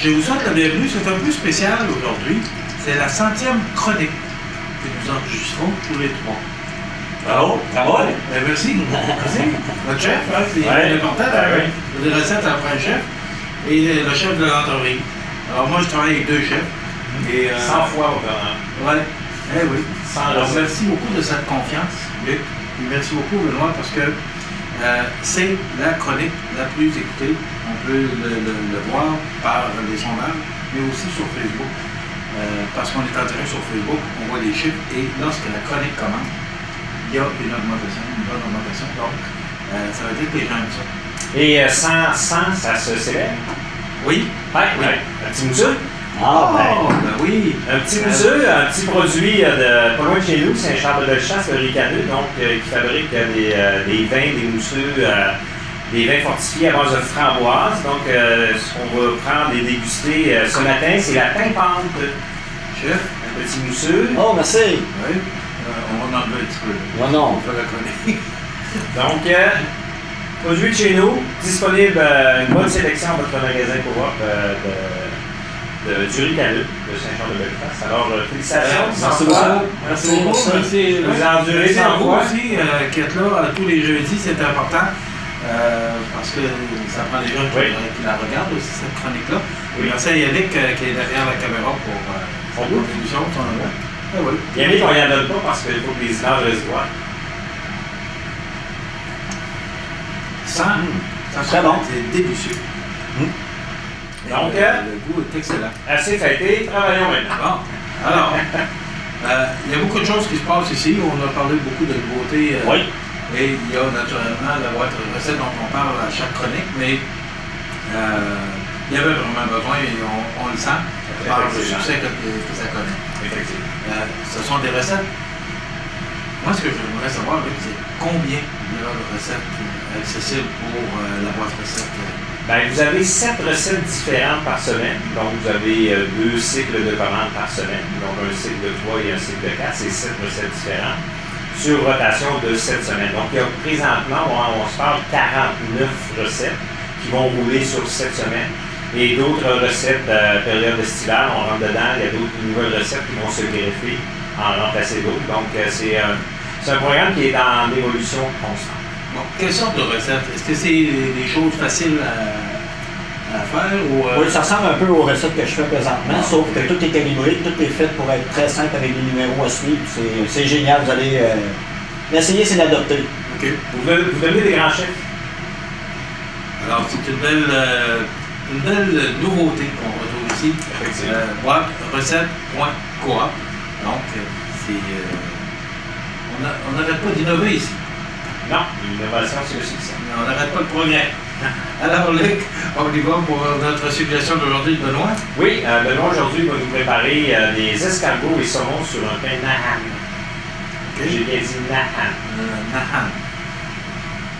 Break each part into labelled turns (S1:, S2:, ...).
S1: Je vous souhaite la bienvenue. C'est un peu spécial aujourd'hui. C'est la 100e chronique que nous enregistrons tous les trois.
S2: Bravo! Bravo!
S1: Merci. Merci. Notre chef, hein, c'est important d'avoir des recettes après un chef et le chef de l'entreprise. Alors moi, je travaille avec deux chefs. Et,
S2: 100 fois au gouvernement.
S1: Oui. Eh oui. Alors,
S2: recette.
S1: merci beaucoup de cette confiance, Luc. Et merci beaucoup, Benoît, parce que c'est la chronique la plus écoutée. On peut le voir par les sondages, mais aussi sur Facebook. Parce qu'on est en direct sur Facebook, on voit les chiffres et lorsque la chronique commence, il y a une augmentation, une bonne augmentation. Donc, ça veut dire que les gens aiment ça.
S2: Et 100, ça se célèbre?
S1: Oui.
S2: Oui.
S1: Oui.
S2: Un petit mousseux?
S1: Ben oui.
S2: Un petit mousseux, un petit produit de pas loin de chez nous, c'est un chambre de chasse, le Ricaneux, donc qui fabrique des vins, des mousseux, des vins fortifiés à base de framboise. Donc, ce qu'on va prendre et déguster ce matin, c'est la pimpante.
S1: Chef.
S2: Un petit mousseux.
S3: Oh, merci.
S1: Oui. On va en enlever un petit peu.
S3: Moi non.
S1: On fait la chronique.
S2: Donc, produit de chez nous, disponible une bonne sélection à votre magasin Coop du Ricaneux de Saint-Jean-de-Belfast. Alors, félicitations.
S3: Merci beaucoup.
S1: Merci beaucoup. Merci.
S2: Vous endurez
S1: Merci à
S2: sans
S1: vous
S2: quoi?
S1: aussi qui êtes là tous les jeudis, c'est important. Parce que ça prend des gens qui la regardent aussi, cette chronique-là.
S2: Oui.
S1: Merci à Yannick qui est derrière la caméra pour sa contribution. Oui.
S2: Yannick, on n'y en donne pas parce qu'il faut que les images restent droits.
S3: Très bon.
S1: C'est délicieux.
S2: Donc,
S1: le goût est excellent.
S2: assez fêté, travaillons maintenant.
S1: Bon, alors, il y a beaucoup de choses qui se passent ici. On a parlé beaucoup de nouveautés.
S2: Oui.
S1: Et il y a naturellement la boîte de recettes dont on parle à chaque chronique, mais il y avait vraiment besoin et on le sent par le succès que ça connaît.
S2: Effectivement.
S1: Ce sont des recettes. Moi, ce que j'aimerais savoir, Luc, c'est combien il y a de recettes accessibles pour la boîte recette?
S2: Ben, vous avez 7 recettes différentes par semaine. Donc, vous avez 2 cycles de commandes par semaine. Donc, un cycle de 3 et un cycle de 4. C'est 7 recettes différentes sur rotation de 7 semaines. Donc, il y a présentement, on se parle 49 recettes qui vont rouler sur 7 semaines. Et d'autres recettes période estivale, on rentre dedans, il y a d'autres nouvelles recettes qui vont se greffer, en remplacer d'autres. Donc, c'est un programme qui est en évolution constante.
S1: Bon, quelle sorte de recettes? Est-ce que c'est des choses faciles à faire ou...
S3: Oui, ça ressemble un peu aux recettes que je fais présentement, sauf que tout est calibré, tout est fait pour être très simple avec des numéros à suivre. C'est génial, vous allez l'essayer, c'est l'adopter.
S1: OK.
S2: Vous devenez des grands chefs.
S1: Alors, c'est une belle nouveauté qu'on retrouve ici.
S2: Effectivement.
S1: Boîte recette.coop. Donc, on n'arrête pas d'innover ici.
S2: Non, l'innovation, c'est le succès.
S1: On n'arrête pas le progrès. Alors, Luc, on y va pour notre suggestion d'aujourd'hui de Benoît.
S2: Oui, Benoît aujourd'hui va nous préparer des escargots et saumons sur un pain nahan.
S1: OK.
S2: J'ai bien dit nahan.
S1: Nahan.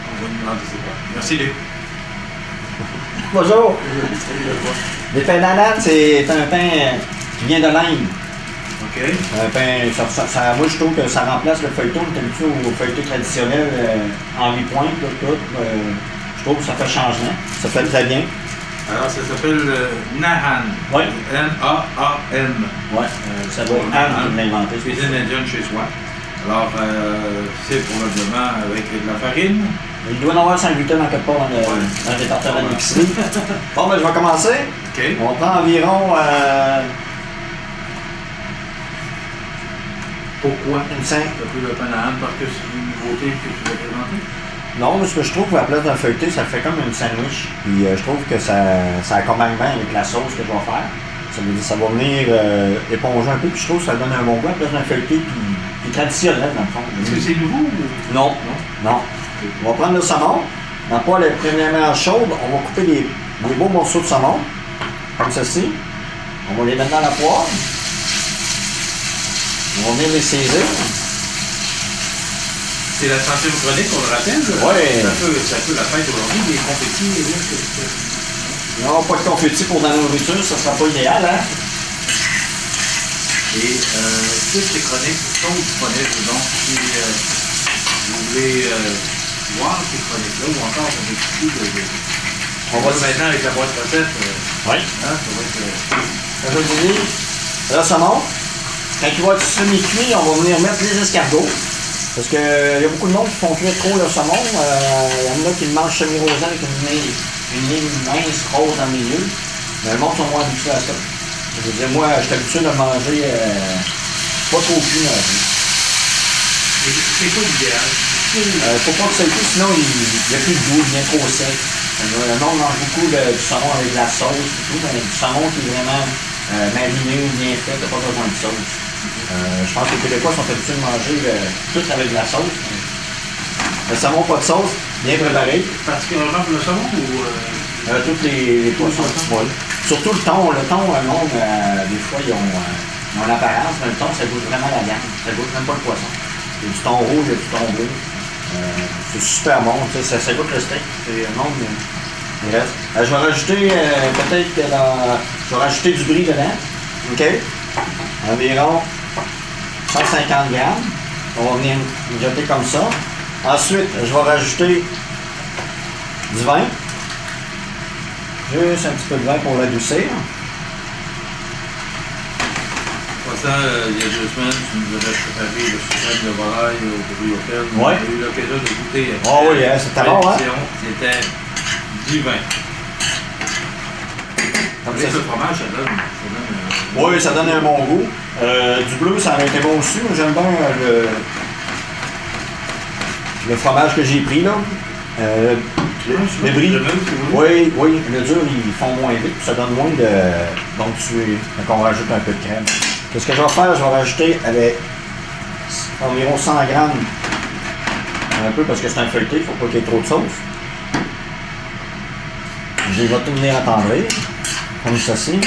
S1: On va nous demander c'est quoi. Merci, Luc.
S3: Bonjour. Les pains d'ananas, c'est un pain qui vient de l'Inde.
S1: OK.
S3: Un pain, moi je trouve que ça remplace le feuilleton, on est habitué au feuilleton traditionnel en 8 points, tout. Je trouve que ça fait changement, ça fait très bien.
S1: Alors, ça s'appelle Nahan.
S3: Oui.
S1: N-A-A-N.
S3: Oui, ça doit être Anne qui l'a inventé.
S1: Cuisine indienne chez soi. Alors, c'est probablement avec de la farine.
S3: Il doit y en avoir sans gluten en quelque part dans le département d'épicerie. Bon, ben je vais commencer.
S1: OK.
S3: On prend environ
S1: Pourquoi?
S3: une 5.
S1: Tu as pris le pain Nahan parce que c'est une nouveauté que tu vas présenter?
S3: Non, parce que je trouve qu'à la place d'un feuilleté, ça fait comme une sandwich. Puis je trouve que ça accompagne bien avec la sauce que je vais faire. Ça veut dire ça va venir éponger un peu, puis je trouve que ça donne un bon goût à la place d'un feuilleté puis traditionnel dans le fond.
S1: Est-ce que c'est nouveau ou...
S3: Non, non. On va prendre le saumon. Dans le poêle premièrement chaude, on va couper des beaux morceaux de saumon, comme ceci. On va les mettre dans la poêle. On va venir les saisir.
S1: C'est la 100e chronique, on le rappelle.
S3: Ouais.
S1: C'est un peu la fête aujourd'hui, des confettis.
S3: Non, pas de confetti pour dans la nourriture, ça sera pas idéal, hein?
S1: Et toutes ces chroniques sont disponibles. Donc, si vous voulez voir ces chroniques-là, ou encore on a beaucoup
S3: On va
S1: maintenant avec la boîte recette.
S3: Oui.
S1: Hein, ça va être.
S3: Je vous dis, là, ça monte. Quand il va être semi-cuit, on va venir mettre les escargots. Parce qu'il y a beaucoup de monde qui font cuire trop le saumon. Il y en a qui le mangent semi-rosé avec une ligne mince rose dans le milieu. Mais le monde sont moins habitués à ça. Je veux dire, moi, je suis habitué de le manger pas trop cuit non plus.
S1: C'est quoi l'idéal?
S3: Faut pas que ça cuit, sinon il n'y a plus de goût, il devient trop sec. Le monde mange beaucoup du saumon avec de la sauce et tout, mais du saumon qui est vraiment mariné ou bien fait, t'as pas besoin de sauce. Je pense que les Québécois sont habitués de manger tout avec de la sauce. Le saumon pas de sauce, bien préparé.
S1: Particulièrement pour le saumon ou.
S3: Toutes les poissons. Oui. Surtout le thon. Le thon, le monde, des fois, ils ont l'apparence, mais le thon, ça goûte vraiment la viande. Ça goûte même pas le poisson. Il y a du thon rouge, il y a du thon bleu. C'est super bon, ça goûte le steak. C'est le monde, il reste. Je vais rajouter peut-être que je vais rajouter du brie dedans. OK? Environ 150 grammes. On va venir jeter comme ça. Ensuite, je vais rajouter du vin. Juste un petit peu de vin pour l'adoucir.
S1: Ça, il y a 2 semaines, tu nous avais préparé le sucrème de volaille au bruit auquel
S3: Ouais.
S1: on a eu l'occasion de goûter.
S3: Oh oui, c'était bon, hein?
S1: C'était divin. Avec
S3: ça,
S1: le fromage, ça donne
S3: oui, ça donne un bon goût. Du bleu, ça aurait été bon aussi. Moi, j'aime bien le fromage que j'ai pris, là. Le brie. Oui, le dur, ils font moins vite, puis ça donne moins de. Donc, on rajoute un peu de crème. Ce que je vais faire, je vais rajouter avec environ 100 grammes, un peu parce que c'est un feuilleté, il ne faut pas qu'il y ait trop de sauce. Je vais tout venir attendrir, comme ceci.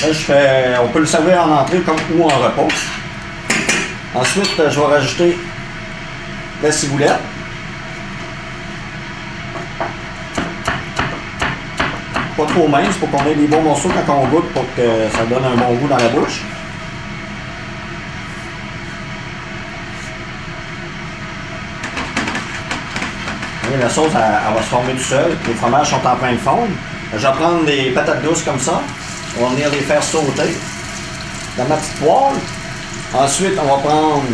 S3: Là, on peut le servir en entrée ou en repas. Ensuite, je vais rajouter la ciboulette. Pas trop mince pour qu'on ait des bons morceaux quand on goûte pour que ça donne un bon goût dans la bouche. Et la sauce, elle va se former tout seul. Les fromages sont en train de fondre. Je vais prendre des patates douces comme ça. On va venir les faire sauter dans ma petite poêle. Ensuite, on va prendre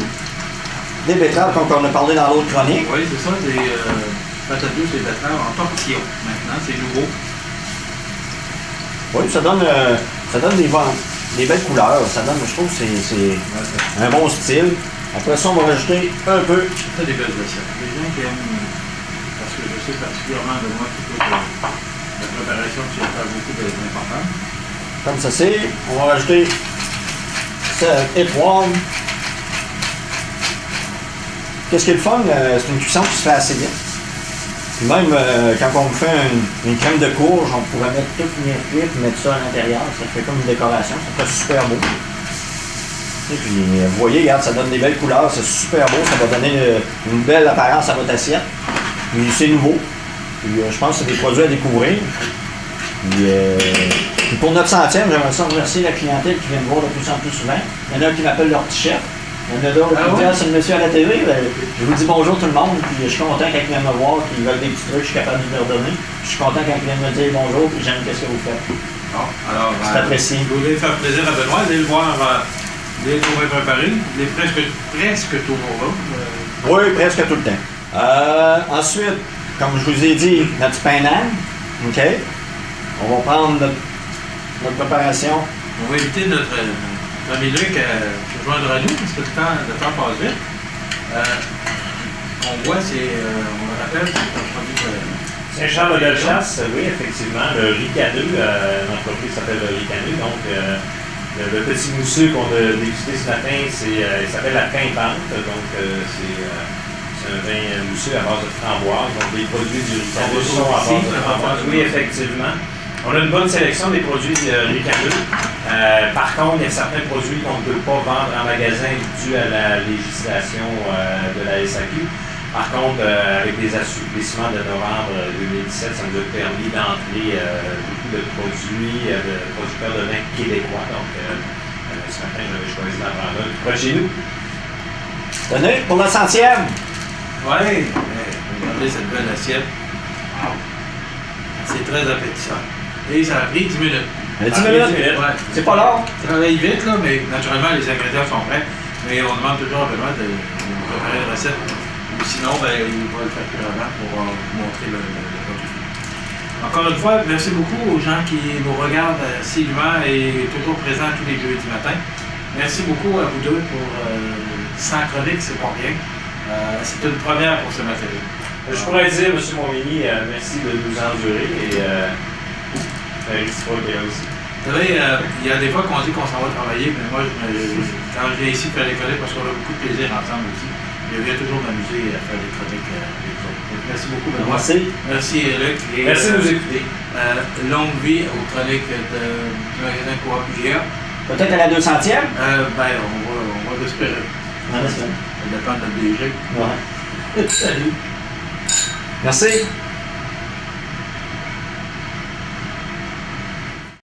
S3: des betteraves comme on a parlé dans l'autre chronique.
S1: Oui, c'est ça, des patates douces et betteraves en tortillon. Maintenant, c'est nouveau.
S3: Oui, ça donne des belles couleurs. Ça donne, je trouve, c'est un bon style. Après ça, on va rajouter un peu.
S1: C'est des belles recettes. Les gens qui aiment, parce que je sais particulièrement de moi qui trouve la préparation qui va faire beaucoup d'importance.
S3: Comme ça, on va rajouter sel et poivre. Qu'est-ce qui est le fun? C'est une cuisson qui se fait assez vite. Puis même quand on fait une crème de courge, on pourrait mettre tout une cuit et mettre ça à l'intérieur. Ça fait comme une décoration. Ça fait super beau. Et puis, vous voyez, regarde, ça donne des belles couleurs. C'est super beau. Ça va donner une belle apparence à votre assiette. Puis c'est nouveau. Puis, je pense que c'est des produits à découvrir. Puis pour notre 100e, j'aimerais ça remercier la clientèle qui vient me voir de plus en plus souvent. Il y en a qui m'appellent leur petit chef. Il y en a d'autres qui me disent c'est le monsieur à la TV. Je vous dis bonjour tout le monde. Puis je suis content quand ils viennent me voir, qu'ils veulent des petits trucs, je suis capable de leur donner. Je suis content quand ils viennent me dire bonjour, puis j'aime qu'est-ce que vous faites.
S1: Bon, alors,
S3: c'est apprécié.
S1: Vous voulez faire plaisir à Benoît, allez le voir, les trouver préparés, les presque toujours là.
S3: Oui, presque tout le temps. Ensuite, comme je vous ai dit, notre pain d'âne. OK? On va prendre notre préparation.
S1: On va éviter notre ami Luc à se joindre à nous parce que le temps passe vite. On voit, on le rappelle, c'est un produit
S2: Saint-Charles-de-Bellechasse, oui, effectivement. Le ricaneux, l'entreprise s'appelle le ricaneux. Donc, le petit mousseux qu'on a dégusté ce matin, il s'appelle la pimpante. Donc, c'est un vin mousseux à base de framboise. Donc, les produits du ricaneux sont à base de framboise. Oui, effectivement. On a une bonne sélection des produits ricaneux. Par contre, il y a certains produits qu'on ne peut pas vendre en magasin dû à la législation de la SAQ. Par contre, avec les assouplissements de novembre 2017, ça nous a permis d'entrer beaucoup de produits de producteurs de vin québécois. Donc, ce matin, j'avais choisi d'en prendre un tout près de chez nous.
S3: Tenez, pour la 100e!
S1: Oui, regardez cette belle assiette. Wow. C'est très appétissant. Et ça a pris 10 minutes.
S3: 10 minutes?
S1: Ouais.
S3: C'est pas long.
S1: Travaille vite, là, mais naturellement, les ingrédients sont prêts. Mais on demande toujours à Benoît de préparer la recette. Ou sinon, ben, il va le faire plus avant pour vous montrer le produit. Encore une fois, merci beaucoup aux gens qui nous regardent assidûment et toujours présents tous les jeudis matin. Merci beaucoup à vous deux pour 100 chroniques, c'est pas rien. C'est une première pour ce matériel.
S2: Je pourrais dire, M. Montminy, merci de nous endurer et réciproque aussi.
S1: Vous savez, il y a des fois qu'on dit qu'on s'en va travailler, mais moi, quand je viens ici faire les chroniques, parce qu'on a beaucoup de plaisir ensemble aussi, je viens toujours m'amuser à faire des chroniques avec vous autres. Donc, merci beaucoup, Benoît.
S3: Merci.
S1: Merci, Luc. Et,
S2: Merci de nous écouter.
S1: longue vie aux chroniques du magasin Coop IGA.
S3: Peut-être à la 200e?
S1: Ben, on va l'espérer.
S3: On espère.
S1: Ça dépend de notre DG.
S3: Ouais.
S1: Salut.
S3: Merci.